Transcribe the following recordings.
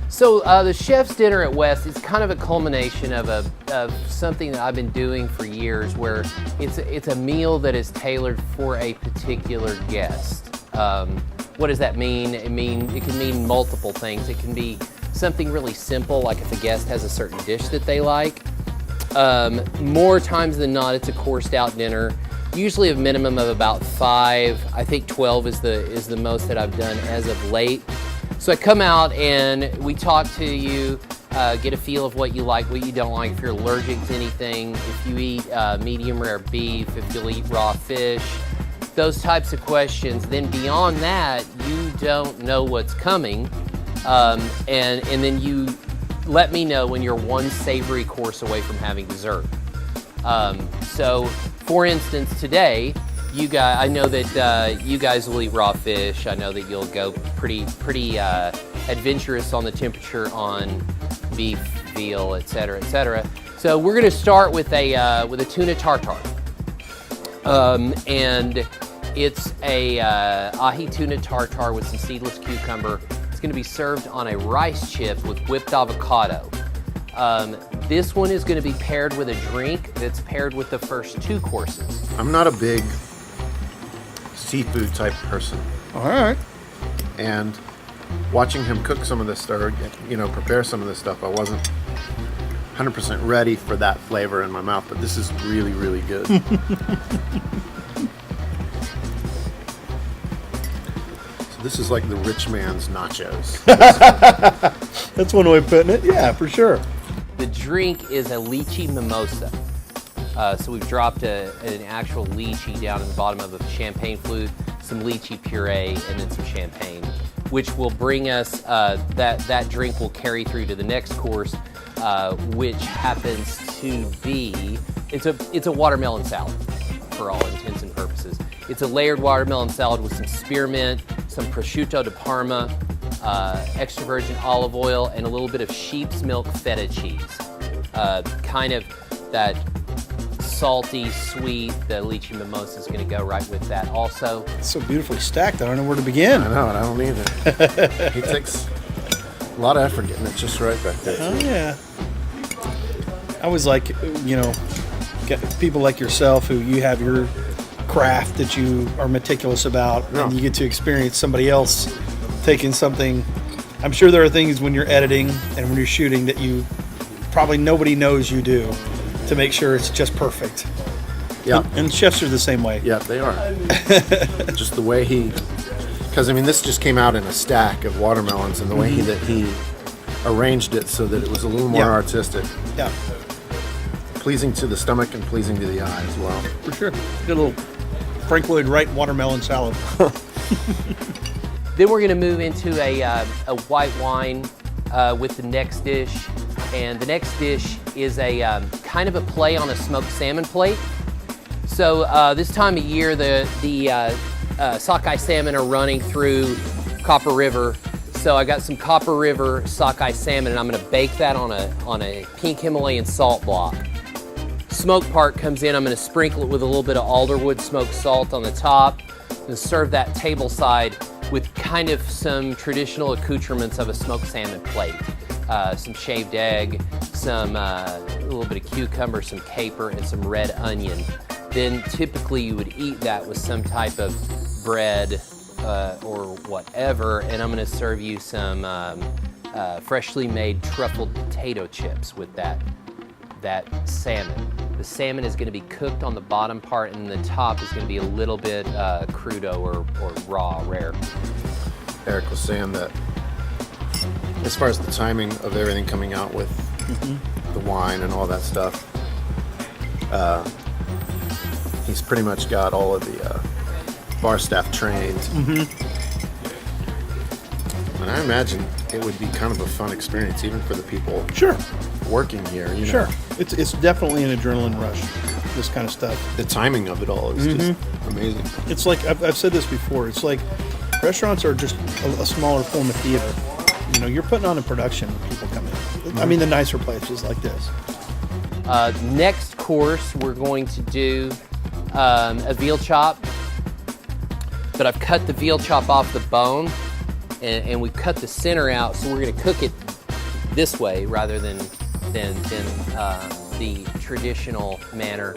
So the chef's dinner at West is kind of a culmination of something that I've been doing for years, where it's a meal that is tailored for a particular guest. What does that mean? It can mean multiple things. It can be something really simple, like if a guest has a certain dish that they like. More times than not, it's a coursed out dinner. Usually a minimum of about 5. I think 12 is the most that I've done as of late. So I come out and we talk to you, get a feel of what you like, what you don't like, if you're allergic to anything, if you eat medium rare beef, if you'll eat raw fish, those types of questions. Then beyond that, you don't know what's coming, and then you let me know when you're one savory course away from having dessert. So, for instance, today, I know that you guys will eat raw fish. I know that you'll go pretty adventurous on the temperature on beef, veal, et cetera, et cetera. So we're going to start with a tuna tartare, and it's a ahi tuna tartare with some seedless cucumber. It's going to be served on a rice chip with whipped avocado. This one is going to be paired with a drink that's paired with the first 2 courses. I'm not a big seafood type person. All right. And watching him cook some of this stuff, or, prepare some of this stuff, I wasn't 100% ready for that flavor in my mouth, but this is really, really good. So this is like the rich man's nachos. That's one way of putting it. Yeah, for sure. The drink is a Lychee Mimosa. So we've dropped an actual lychee down in the bottom of a champagne flute, some lychee puree, and then some champagne, which will bring us, that drink will carry through to the next course, which happens to be, it's a watermelon salad for all intents and purposes. It's a layered watermelon salad with some spearmint, some prosciutto di Parma, extra virgin olive oil, and a little bit of sheep's milk feta cheese. Kind of that salty, sweet, the Lychee Mimosa is going to go right with that also. It's so beautifully stacked, I don't know where to begin. I know, and I don't either. He takes a lot of effort getting it just right back there. Oh, yeah. I was like, people like yourself who you have your craft that you are meticulous about, and you get to experience somebody else taking something. I'm sure there are things when you're editing and when you're shooting that you probably nobody knows you do to make sure it's just perfect. Yeah. And chefs are the same way. Yeah, they are. Just the way because this just came out in a stack of watermelons, and the way that he arranged it so that it was a little more artistic. Yeah. Pleasing to the stomach and pleasing to the eye as well. For sure. Get a little Frank Lloyd Wright watermelon salad. Then we're going to move into a white wine with the next dish. And the next dish is a kind of a play on a smoked salmon plate. So this time of year, the sockeye salmon are running through Copper River. So I got some Copper River sockeye salmon, and I'm going to bake that on a pink Himalayan salt block. Smoke part comes in. I'm going to sprinkle it with a little bit of alderwood smoked salt on the top, and serve that table side with kind of some traditional accoutrements of a smoked salmon plate. Some shaved egg, a little bit of cucumber, some caper, and some red onion. Then typically you would eat that with some type of bread or whatever, and I'm going to serve you some freshly made truffled potato chips with that salmon. The salmon is going to be cooked on the bottom part, and the top is going to be a little bit crudo or raw, rare. Eric was saying that as far as the timing of everything coming out with the wine and all that stuff, he's pretty much got all of the bar staff trained. And I imagine it would be kind of a fun experience, even for the people working here. Sure. It's definitely an adrenaline rush, this kind of stuff. The timing of it all is just amazing. It's like, I've said this before, it's like restaurants are just a smaller form of theater. You're putting on a production when people come in. The nicer places like this. Next course, we're going to do a veal chop, but I've cut the veal chop off the bone, and we've cut the center out, so we're going to cook it this way rather than the traditional manner.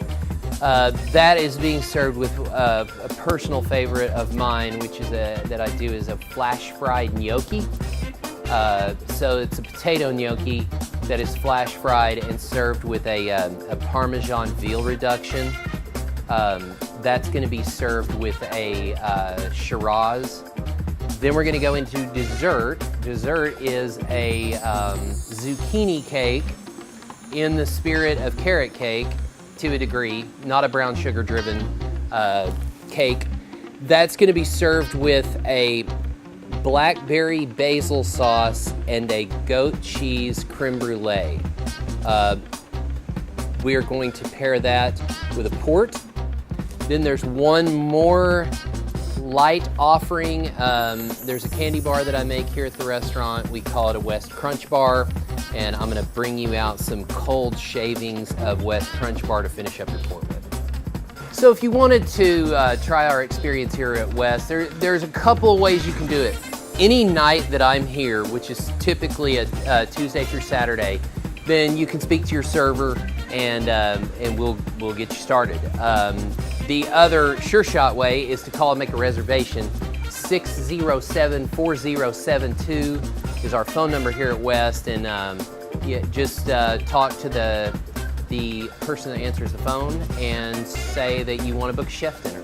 That is being served with a personal favorite of mine, which is that I do is a flash fried gnocchi. So it's a potato gnocchi that is flash fried and served with a Parmesan veal reduction. That's going to be served with a Shiraz. Then we're going to go into dessert. Dessert is a zucchini cake in the spirit of carrot cake to a degree, not a brown sugar driven cake. That's going to be served with a blackberry basil sauce and a goat cheese creme brulee. We are going to pair that with a port. Then there's one more light offering. There's a candy bar that I make here at the restaurant. We call it a West Crunch Bar, and I'm gonna bring you out some cold shavings of West Crunch Bar to finish up your port with. So if you wanted to try our experience here at West, there's a couple of ways you can do it. Any night that I'm here, which is typically a Tuesday through Saturday, then you can speak to your server and we'll get you started. The other sure shot way is to call and make a reservation. 607-4072 is our phone number here at West, and just talk to the person that answers the phone and say that you want to book chef dinner.